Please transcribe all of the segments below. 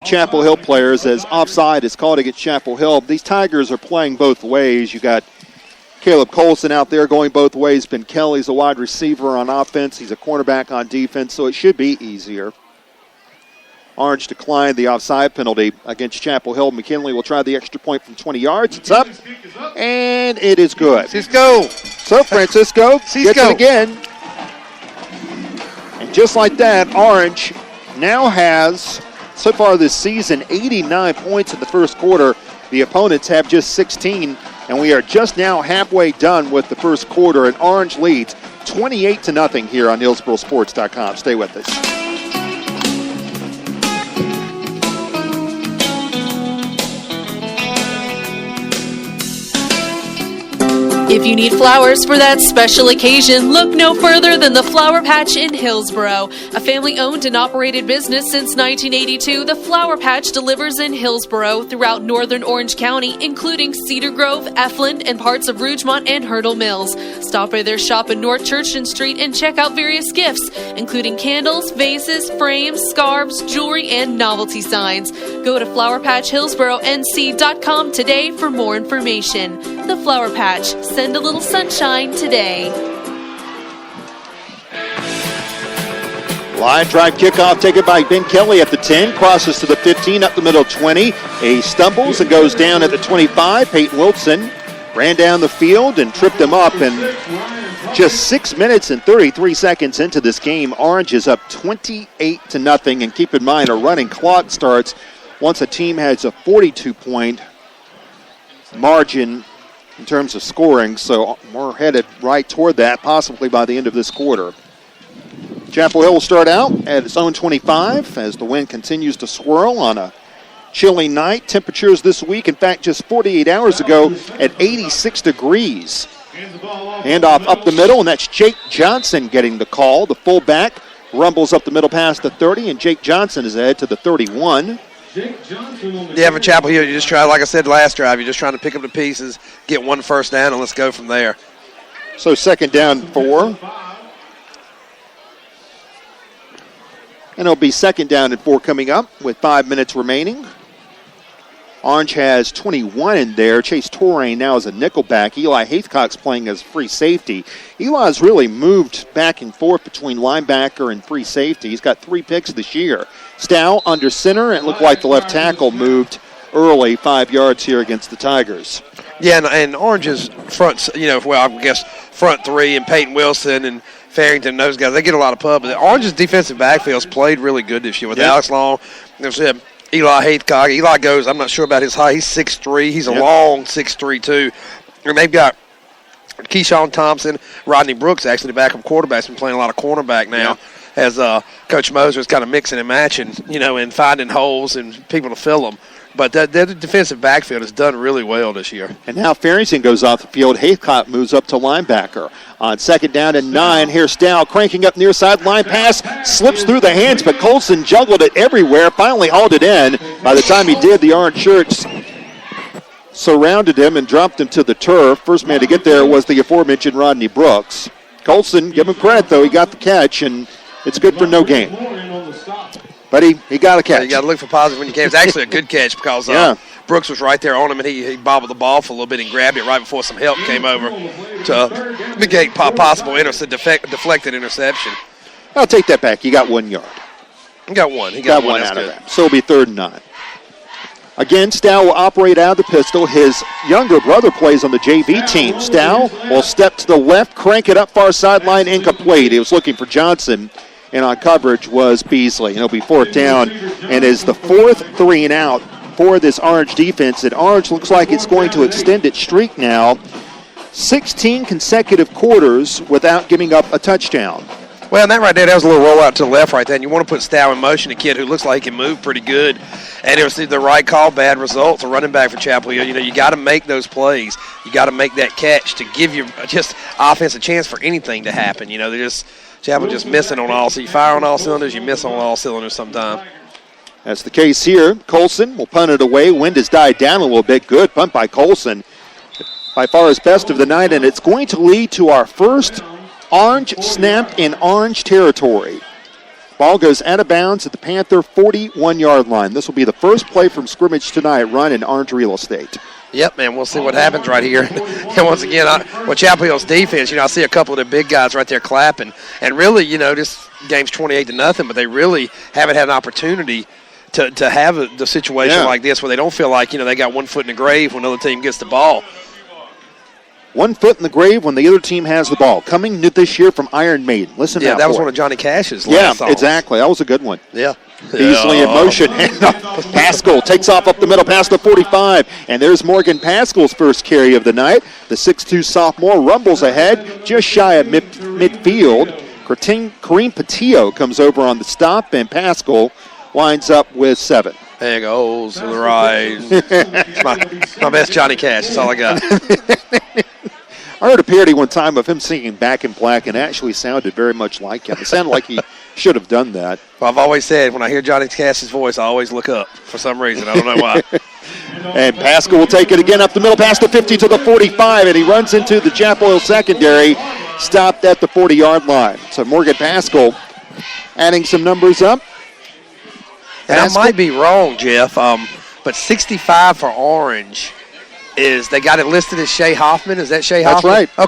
Chapel Hill players as offside is called against Chapel Hill. These Tigers are playing both ways. You got Caleb Colson out there going both ways. Ben Kelly's a wide receiver on offense. He's a cornerback on defense, so it should be easier. Orange declined the offside penalty against Chapel Hill. McKinley will try the extra point from 20 yards. It's up, and it is good. Cisco. So Francisco gets it again. And just like that, Orange now has, so far this season, 89 points in the first quarter. The opponents have just 16, and we are just now halfway done with the first quarter, and Orange leads 28-0 here on HillsboroSports.com. Stay with us. If you need flowers for that special occasion, look no further than the Flower Patch in Hillsboro. A family-owned and operated business since 1982, the Flower Patch delivers in Hillsboro throughout northern Orange County, including Cedar Grove, Efland, and parts of Rougemont and Hurdle Mills. Stop by their shop in North Churchton Street and check out various gifts, including candles, vases, frames, scarves, jewelry, and novelty signs. Go to flowerpatchhillsboronc.com today for more information. The Flower Patch. Send a little sunshine today. Line drive kickoff taken by Ben Kelly at the 10, crosses to the 15, up the middle 20. He stumbles and goes down at the 25. Peyton Wilson ran down the field and tripped him up. And just 6 minutes and 33 seconds into this game, Orange is up 28-0. And keep in mind, a running clock starts once a team has a 42-point margin in terms of scoring, so we're headed right toward that, possibly by the end of this quarter. Chapel Hill will start out at its own 25 as the wind continues to swirl on a chilly night. Temperatures this week, in fact, just 48 hours ago at 86 degrees. Handoff up the middle, and that's Jake Johnson getting the call. The fullback rumbles up the middle past the 30, and Jake Johnson is ahead to the 31. Yeah, for Chapel Hill, you just try, like I said last drive, you're just trying to pick up the pieces, get one first down, and let's go from there. So second down 4. And it'll be second down and 4 coming up with 5 minutes remaining. Orange has 21 in there. Chase Torrain now is a nickelback. Eli Haithcock's playing as free safety. Eli's really moved back and forth between linebacker and free safety. He's got 3 picks this year. Stow under center. It looked like the left tackle moved early, 5 yards here against the Tigers. Yeah, and Orange's front, I guess front 3 and Peyton Wilson and Farrington, those guys, they get a lot of pub. But Orange's defensive backfield's played really good this year with Alex Long. There's Eli Haithcock. Eli goes, I'm not sure about his height. He's 6'3". He's a long 6'3", too. And they've got Keyshawn Thompson, Rodney Brooks, actually the backup quarterback's been playing a lot of cornerback now. As Coach Moser is kind of mixing and matching, and finding holes and people to fill them. But the defensive backfield has done really well this year. And now Farrington goes off the field. Haithcock moves up to linebacker. On second down and 9, here's Stow cranking up near sideline pass. Slips through the hands, but Colson juggled it everywhere. Finally hauled it in. By the time he did, the Orange Shirts surrounded him and dropped him to the turf. First man to get there was the aforementioned Rodney Brooks. Colson, give him credit, though. He got the catch, and it's good for no gain. But he got a catch. You got to look for positive when you can. It's actually a good catch because Brooks was right there on him, and he bobbled the ball for a little bit and grabbed it right before some help came over to negate possible deflected interception. I'll take that back. You got 1 yard. He got one. He got one out of that. So it'll be 3rd and 9. Again, Stow will operate out of the pistol. His younger brother plays on the JV team. Stow will step to the left, crank it up far sideline, incomplete. He was looking for Johnson, and on coverage was Beasley. And it'll be 4th down, and is the 4th 3 and out for this Orange defense. And Orange looks like it's going to extend its streak now. 16 consecutive quarters without giving up a touchdown. Well, and that right there, that was a little rollout to the left right there. And you want to put Stow in motion, a kid who looks like he can move pretty good. And it was the right call, bad results. A running back for Chapel Hill. You got to make those plays. You got to make that catch to give your just offense a chance for anything to happen. They're just Chapel just missing on all. So you fire on all cylinders, you miss on all cylinders sometimes. That's the case here. Colson will punt it away. Wind has died down a little bit. Good punt by Colson. By far his best of the night, and it's going to lead to our first Orange snap in Orange territory. Ball goes out of bounds at the Panther 41-yard line. This will be the first play from scrimmage tonight run in Orange Real Estate. Yep, man, we'll see what happens right here. And once again, with Chapel Hill's defense, I see a couple of the big guys right there clapping. And really, this game's 28-0, but they really haven't had an opportunity to have the situation like this where they don't feel like, they got 1 foot in the grave when the other team gets the ball. 1 foot in the grave when the other team has the ball. Coming this year from Iron Maiden. Listen to that. Yeah, that was one of Johnny Cash's last songs. Exactly. That was a good one. Yeah. Beasley in motion. Pascal takes off up the middle past the 45. And there's Morgan Pascal's first carry of the night. The 6'2 sophomore rumbles ahead just shy of midfield. Kareem Patillo comes over on the stop, and Pascal winds up with 7. There goes to the right. It's my best Johnny Cash. That's all I got. I heard a parody one time of him singing Back in Black, and it actually sounded very much like him. It sounded like he should have done that. Well, I've always said when I hear Johnny Cash's voice, I always look up for some reason. I don't know why. And Pascal will take it again up the middle past the 50 to the 45, and he runs into the Chapel Hill secondary, stopped at the 40-yard line. So Morgan Pascal adding some numbers up. And I might be wrong, Jeff, but 65 for Orange they got it listed as Shea Hoffman. Is that Shea Hoffman? That's right.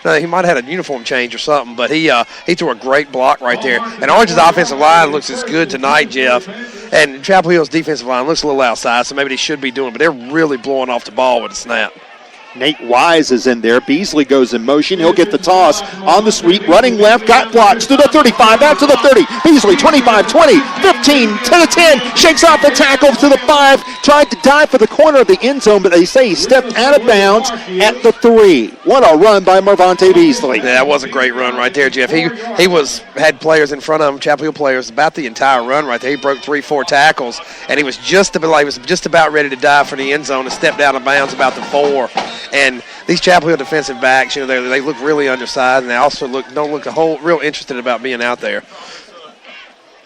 Okay, he might have had a uniform change or something, but he threw a great block right there. And Orange's offensive line looks as good tonight, Jeff. And Chapel Hill's defensive line looks a little outside, so maybe they should be doing it, but they're really blowing off the ball with a snap. Nate Wise is in there. Beasley goes in motion. He'll get the toss on the sweep. Running left, got blocks to the 35, out to the 30. Beasley, 25, 20, 15, to the 10. Shakes off the tackle to the 5. Tried to dive for the corner of the end zone, but they say he stepped out of bounds at the 3. What a run by Marvante Beasley. Yeah, that was a great run right there, Jeff. He had players in front of him, Chapel Hill players, about the entire run right there. He broke 3-4 tackles, and he was just about ready to dive for the end zone and stepped out of bounds about the 4. And these Chapel Hill defensive backs, they look really undersized, and they also don't look real interested about being out there.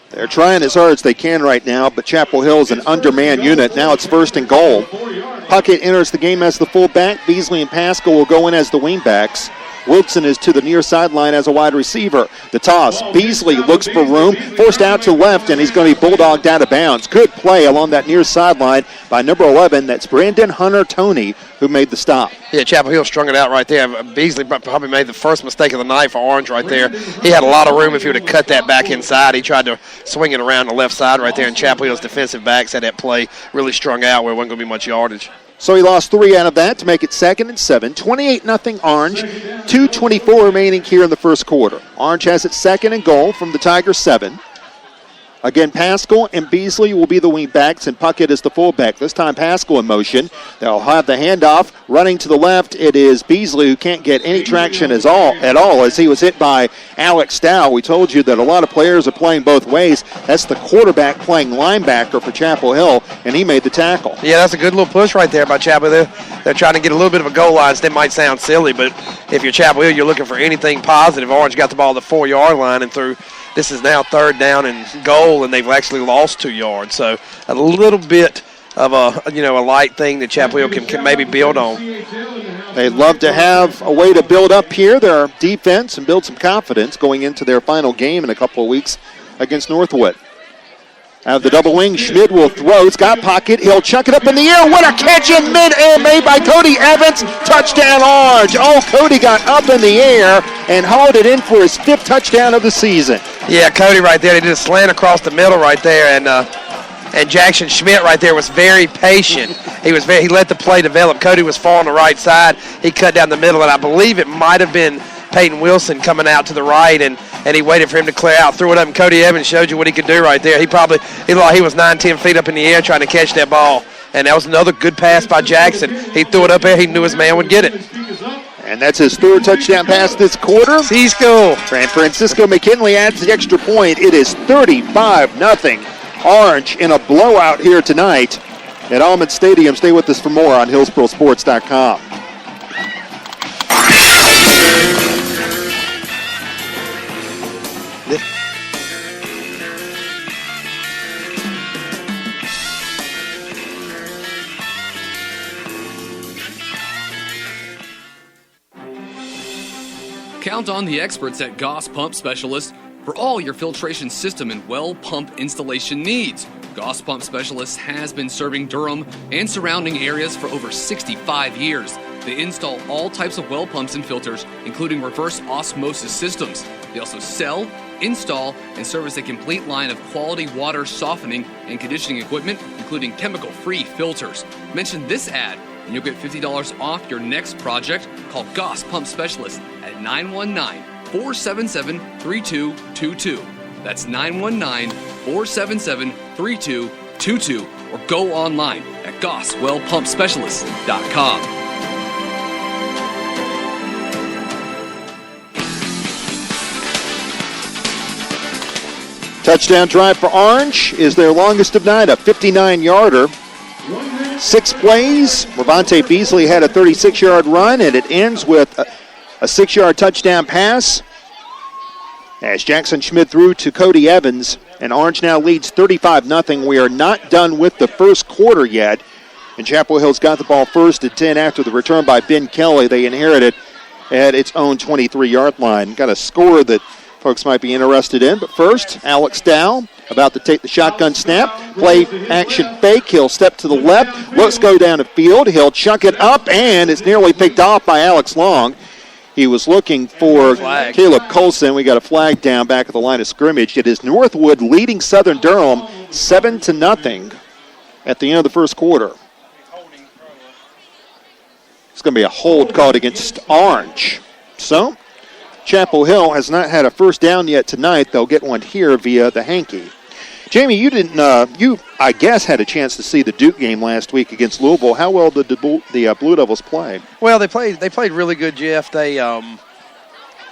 They're trying as hard as they can right now, but Chapel Hill is an undermanned unit. Now it's 1st and goal. Puckett enters the game as the fullback. Beasley and Pascal will go in as the wingbacks. Wilson is to the near sideline as a wide receiver. The toss. Beasley looks for room, forced out to left, and he's going to be bulldogged out of bounds. Good play along that near sideline by number 11. That's Brandon Hunter-Toney who made the stop. Yeah, Chapel Hill strung it out right there. Beasley probably made the first mistake of the night for Orange right there. He had a lot of room if he would have cut that back inside. He tried to swing it around the left side right there, and Chapel Hill's defensive backs had that play really strung out where it wasn't going to be much yardage. So he lost 3 out of that to make it 2nd and 7. 28-0 Orange. 2:24 remaining here in the first quarter. Orange has it 2nd and goal from the Tigers 7. Again, Pascal and Beasley will be the wing backs, and Puckett is the fullback. This time Pascal in motion. They'll have the handoff. Running to the left, it is Beasley who can't get any traction at all as he was hit by Alex Dow. We told you that a lot of players are playing both ways. That's the quarterback playing linebacker for Chapel Hill, and he made the tackle. Yeah, that's a good little push right there by Chapel Hill. They're trying to get a little bit of a goal line. That might sound silly, but if you're Chapel Hill, you're looking for anything positive. Orange got the ball at the 4-yard line and threw. This is now 3rd down and goal, and they've actually lost 2 yards. So a little bit of a light thing that Chapel Hill can maybe build on. They'd love to have a way to build up here their defense and build some confidence going into their final game in a couple of weeks against Northwood. Out of the double wing, Schmid will throw. It's got Puckett. He'll chuck it up in the air. What a catch in mid-air made by Cody Evans. Touchdown Orange. Oh, Cody got up in the air and hauled it in for his 5th touchdown of the season. Yeah, Cody right there. He did a slant across the middle right there, and Jackson Schmidt right there was very patient. He let the play develop. Cody was far on the right side. He cut down the middle, and I believe it might have been Peyton Wilson coming out to the right, and he waited for him to clear out, threw it up, and Cody Evans showed you what he could do right there. He was 9-10 feet up in the air trying to catch that ball, and that was another good pass by Jackson. He threw it up there. He knew his man would get it. And that's his 3rd touchdown pass this quarter. Cisco. Francisco McKinley adds the extra point. It is 35-0 Orange in a blowout here tonight at Almond Stadium. Stay with us for more on HillsboroSports.com. Count on the experts at Goss Pump Specialists For all your filtration system and well pump installation needs, Goss Pump Specialists has been serving Durham and surrounding areas for over 65 years. They install all types of well pumps and filters, including reverse osmosis systems. They also sell, install, and service a complete line of quality water softening and conditioning equipment, including chemical-free filters. Mention this ad, and you'll get $50 off your next project. Call Goss Pump Specialists at 919-477-3222. That's 919-477-3222. Or go online at GossWellPumpSpecialists.com. Touchdown drive for Orange is their longest of night, a 59-yarder. 6 plays. Ravante Beasley had a 36-yard run, and it ends with a 6-yard touchdown pass as Jackson Schmidt threw to Cody Evans, and Orange now leads 35-0. We are not done with the first quarter yet, and Chapel Hill's got the ball first at 10 after the return by Ben Kelly. They inherit it at its own 23-yard line. Got a score that folks might be interested in. But first, Alex Dow about to take the shotgun snap. Play action fake. He'll step to the left. Looks go down the field. He'll chuck it up, and it's nearly picked off by Alex Long. He was looking for Caleb Colson. We got a flag down back at the line of scrimmage. It is Northwood leading Southern Durham 7-0 at the end of the first quarter. It's going to be a hold called against Orange. So, Chapel Hill has not had a first down yet tonight. They'll get one here via the hanky. Jamie, you didn't. You, I guess, had a chance to see the Duke game last week against Louisville. How well did the Blue Devils play? Well, they played really good, Jeff. They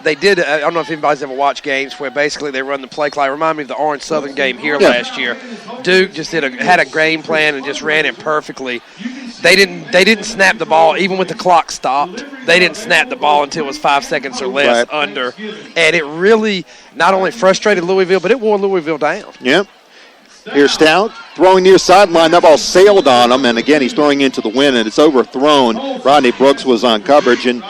did. I don't know if anybody's ever watched games where basically they run the play clock. Remind me of the Orange Southern game here last year. Duke just had a game plan and just ran it perfectly. They didn't snap the ball even with the clock stopped. They didn't snap the ball until it was 5 seconds or less under, and it really not only frustrated Louisville, but it wore Louisville down. Yep. Here's Stout throwing near sideline. That ball sailed on him, and again he's throwing into the wind, and it's overthrown. Rodney Brooks was on coverage, and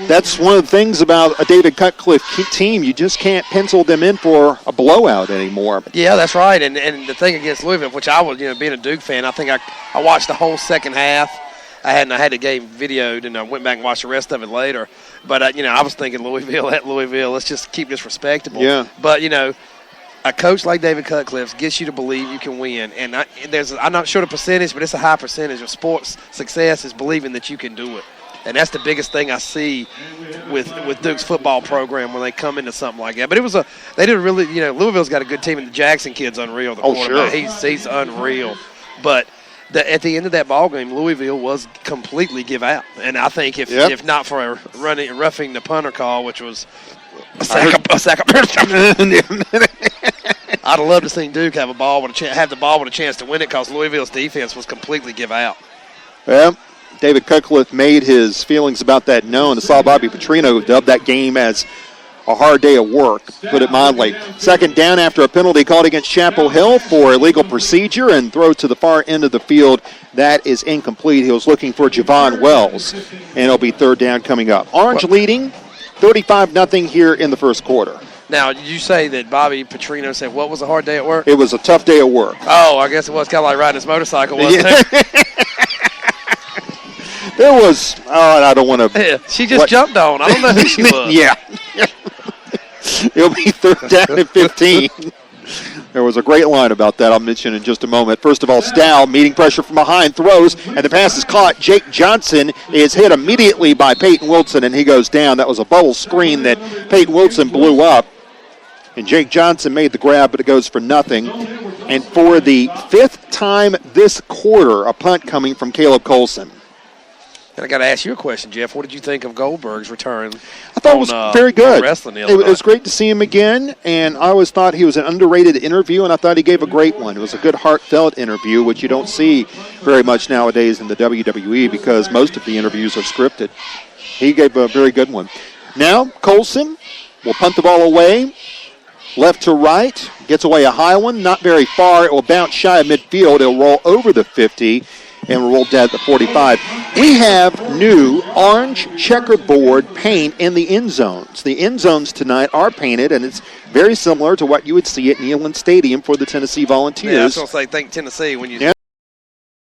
that's one of the things about a David Cutcliffe team. You just can't pencil them in for a blowout anymore. Yeah, that's right. And the thing against Louisville, which I was, being a Duke fan, I think I watched the whole second half. I had the game videoed, and I went back and watched the rest of it later. But, I was thinking Louisville, let's just keep this respectable. Yeah. But, a coach like David Cutcliffe gets you to believe you can win. And I'm not sure the percentage, but it's a high percentage of sports success is believing that you can do it. And that's the biggest thing I see with Duke's football program when they come into something like that. But they did a really, Louisville's got a good team, and the Jackson kid's unreal. The quarterback, sure. He's unreal. But at the end of that ball game, Louisville was completely give out. And I think if not for roughing the punter call, which was a sack of I'd have loved to see Duke have the ball with a chance to win it because Louisville's defense was completely give out. Yeah. David Cutcliffe made his feelings about that known. I saw Bobby Petrino dub that game as a hard day of work, put it mildly. Second down after a penalty called against Chapel Hill for illegal procedure and throw to the far end of the field. That is incomplete. He was looking for Javon Wells, and it'll be third down coming up. Orange leading 35-0 here in the first quarter. Now, did you say that Bobby Petrino said what was a hard day at work? It was a tough day of work. Oh, I guess it was kind of like riding his motorcycle, wasn't it? There was, I don't want to. She just jumped on. I don't know who she was. Yeah. It'll be third down and 15. There was a great line about that I'll mention in just a moment. First of all, Stow meeting pressure from behind, throws, and the pass is caught. Jake Johnson is hit immediately by Peyton Wilson, and he goes down. That was a bubble screen that Peyton Wilson blew up. And Jake Johnson made the grab, but it goes for nothing. And for the fifth time this quarter, a punt coming from Caleb Colson. And I got to ask you a question, Jeff. What did you think of Goldberg's return? I thought it was very good. Wrestling it was great to see him again, and I always thought he was an underrated interview, and I thought he gave a great one. It was a good, heartfelt interview, which you don't see very much nowadays in the WWE because most of the interviews are scripted. He gave a very good one. Now, Colson will punt the ball away, left to right, gets away a high one, not very far. It will bounce shy of midfield. It'll roll over the 50. and we'll roll down at the 45. We have new orange checkerboard paint in the end zones. The end zones tonight are painted, and it's very similar to what you would see at Neyland Stadium for the Tennessee Volunteers. Yeah, I was going to say, thank Tennessee when you